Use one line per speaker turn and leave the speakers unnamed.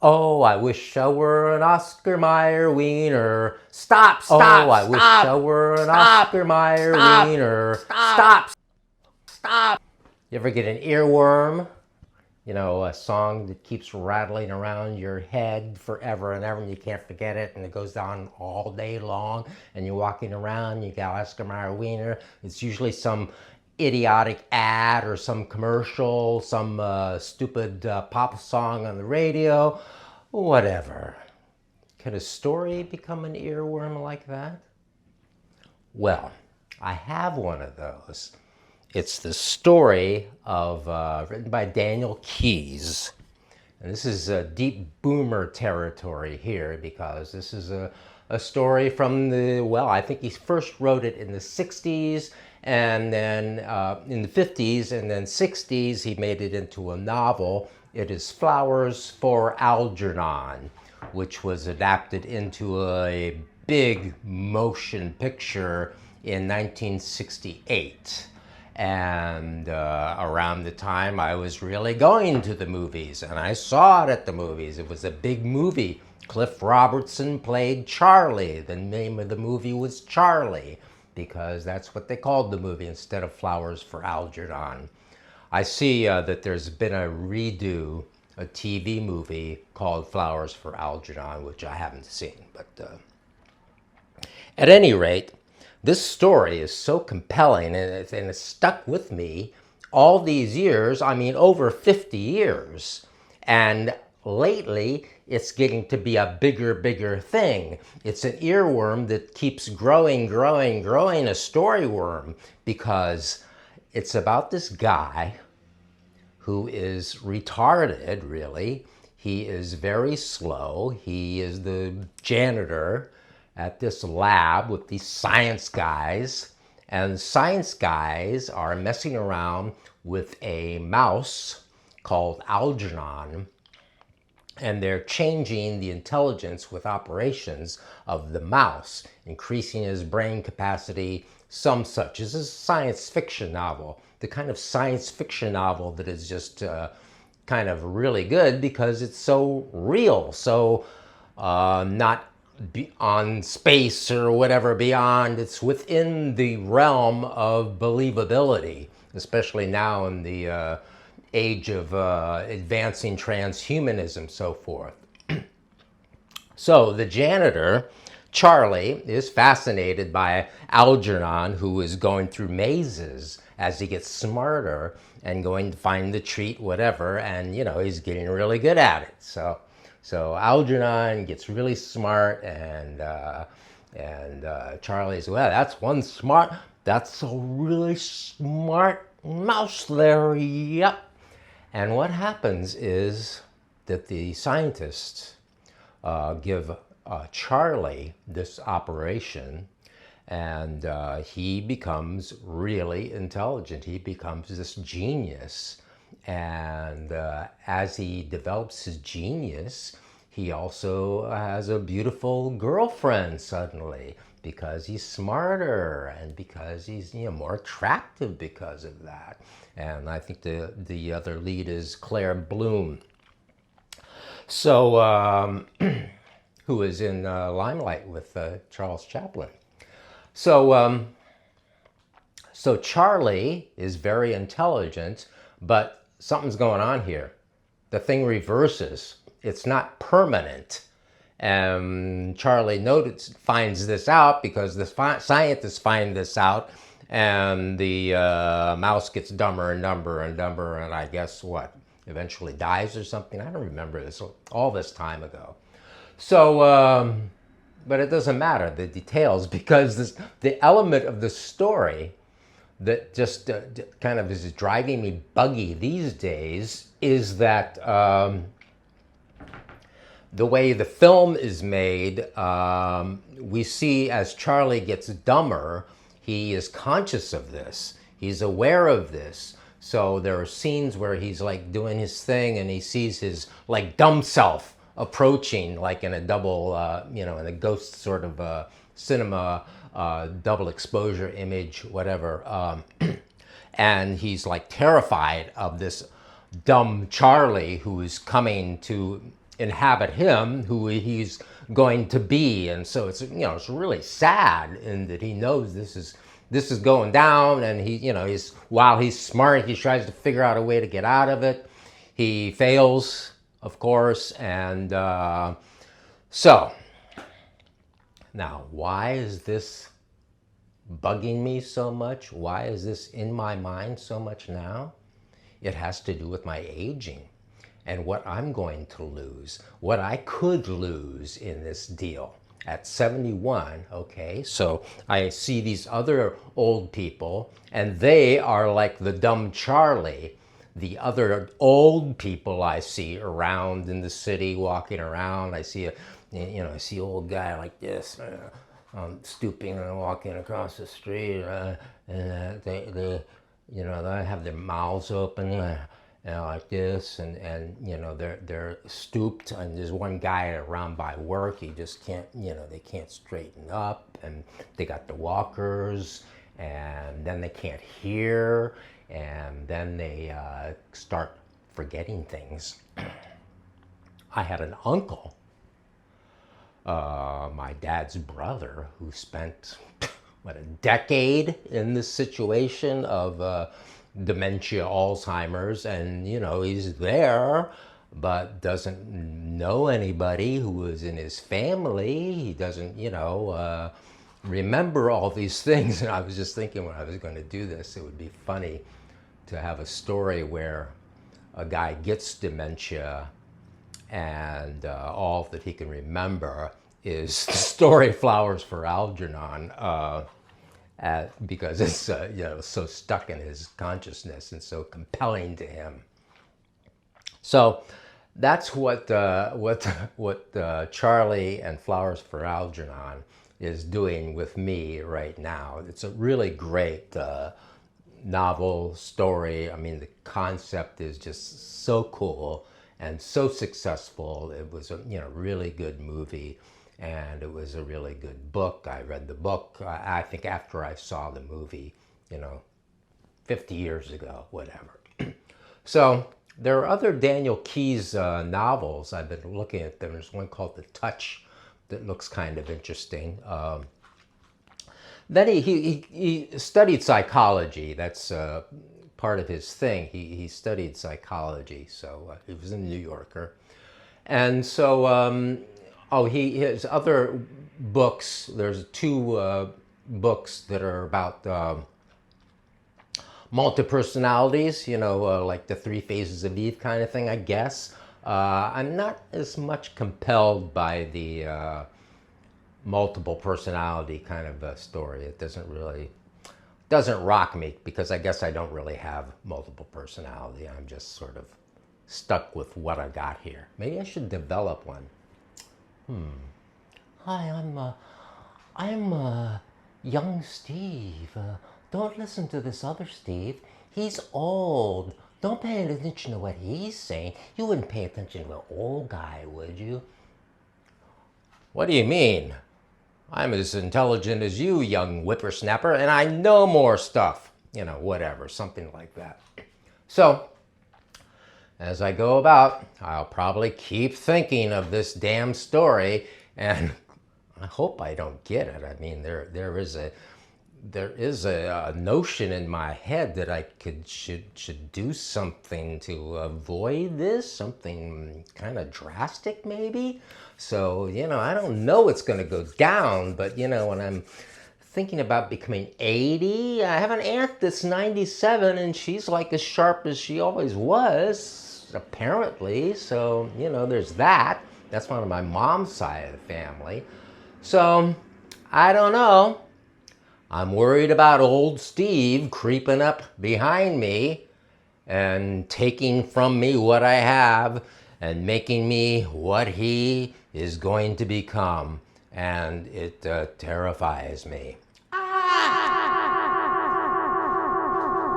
Oh, I wish I were an Oscar Mayer wiener.
Stop,
Oh,
stop,
I wish
stop,
I were an
stop,
Oscar Mayer
stop,
wiener.
stop, stop.
You ever get an earworm? You know, a song that keeps rattling around your head forever and ever, and you can't forget it, and it goes on all day long, and you're walking around, you got Oscar Mayer wiener. It's usually some idiotic ad or some commercial, some stupid pop song on the radio, whatever. Can a story become an earworm like that? Well, I have one of those. It's the story of, written by Daniel Keyes. And this is deep boomer territory here, because this is a story from the, well, I think he first wrote it in the 60s, and then in the 50s, and then 60s, he made it into a novel. It is Flowers for Algernon, which was adapted into a big motion picture in 1968. And around the time I was really going to the movies, and I saw it at the movies. It was a big movie. Cliff Robertson played Charlie. The name of the movie was Charly, because that's what they called the movie instead of Flowers for Algernon. I see that there's been a redo, a TV movie called Flowers for Algernon, which I haven't seen. But at any rate, this story is so compelling, and it's stuck with me all these years. I mean, over 50 years. And lately, it's getting to be a bigger thing. It's an earworm that keeps growing, a story worm, because it's about this guy who is retarded, really. He is very slow. He is the janitor at this lab with these science guys, and science guys are messing around with a mouse called Algernon, and they're changing the intelligence with operations of the mouse, increasing his brain capacity, some such. This is a science fiction novel, the kind of science fiction novel that is just kind of really good because it's so real, so not on space or whatever beyond. It's within the realm of believability, especially now in the age of advancing transhumanism, so forth. So the janitor, Charlie, is fascinated by Algernon, who is going through mazes as he gets smarter and going to find the treat, whatever, and you know, he's getting really good at it. So Algernon gets really smart, and Charlie's, well, that's a really smart mouse there, yep. And what happens is that the scientists give Charlie this operation, and he becomes really intelligent. He becomes this genius. And as he develops his genius, he also has a beautiful girlfriend suddenly, because he's smarter and because he's, you know, more attractive because of that. And I think the other lead is Claire Bloom, so who is in Limelight with Charles Chaplin. So Charlie is very intelligent, but something's going on here. The thing reverses. It's not permanent. And Charlie finds this out because the scientists find this out, and the mouse gets dumber and dumber and dumber, and I guess what? Eventually dies or something. I don't remember this, all this time ago. So, but it doesn't matter, the details, because the element of the story that just kind of is driving me buggy these days is that the way the film is made, we see as Charlie gets dumber, he is conscious of this. He's aware of this. So there are scenes where he's like doing his thing and he sees his like dumb self approaching, like in a double, in a ghost sort of cinema double exposure image, whatever. And he's like terrified of this dumb Charlie who is coming to inhabit him, who he's going to be. And so it's, it's really sad in that he knows this is going down, and while he's smart, he tries to figure out a way to get out of it. He fails, of course, and so now, why is this bugging me so much? Why is this in my mind so much now? It has to do with my aging and what I'm going to lose, what I could lose in this deal. At 71, okay, so I see these other old people, and they are like the dumb Charlie, the other old people I see around in the city, walking around. I see I see an old guy like this, stooping and walking across the street, and they have their mouths open, like this, and they're stooped, and there's one guy around by work, he just can't, they can't straighten up, and they got the walkers, and then they can't hear, and then they start forgetting things. I had an uncle, my dad's brother, who spent a decade in this situation of dementia, Alzheimer's, and he's there, but doesn't know anybody who is in his family. He doesn't remember all these things. And I was just thinking, when I was going to do this, it would be funny to have a story where a guy gets dementia, and all that he can remember is the story Flowers for Algernon, because it's so stuck in his consciousness and so compelling to him. So that's what Charly and Flowers for Algernon is doing with me right now. It's a really great novel story. I mean, the concept is just so cool and so successful. It was a really good movie, and it was a really good book. I read the book, I think, after I saw the movie, 50 years ago, whatever. So there are other Daniel Keyes novels. I've been looking at them. There's one called The Touch that looks kind of interesting. Then he studied psychology. That's part of his thing. He studied psychology, so he was a New Yorker. And so, his other books, there's two books that are about multi-personalities, like the 3 Phases of Eve kind of thing, I guess. I'm not as much compelled by the multiple personality kind of story. It doesn't rock me, because I guess I don't really have multiple personality. I'm just sort of stuck with what I got here. Maybe I should develop one. Hi, I'm young Steve. Don't listen to this other Steve. He's old. Don't pay attention to what he's saying. You wouldn't pay attention to an old guy, would you? What do you mean? I'm as intelligent as you, young whippersnapper, and I know more stuff. Whatever, something like that. So, as I go about, I'll probably keep thinking of this damn story, and I hope I don't get it. I mean, there is a notion in my head that I should do something to avoid this, something kind of drastic maybe. So, I don't know what's going to go down, but, when I'm thinking about becoming 80, I have an aunt that's 97, and she's like as sharp as she always was, apparently. So, there's that. That's one of my mom's side of the family. So, I don't know. I'm worried about old Steve creeping up behind me and taking from me what I have and making me what he is going to become. And it terrifies me.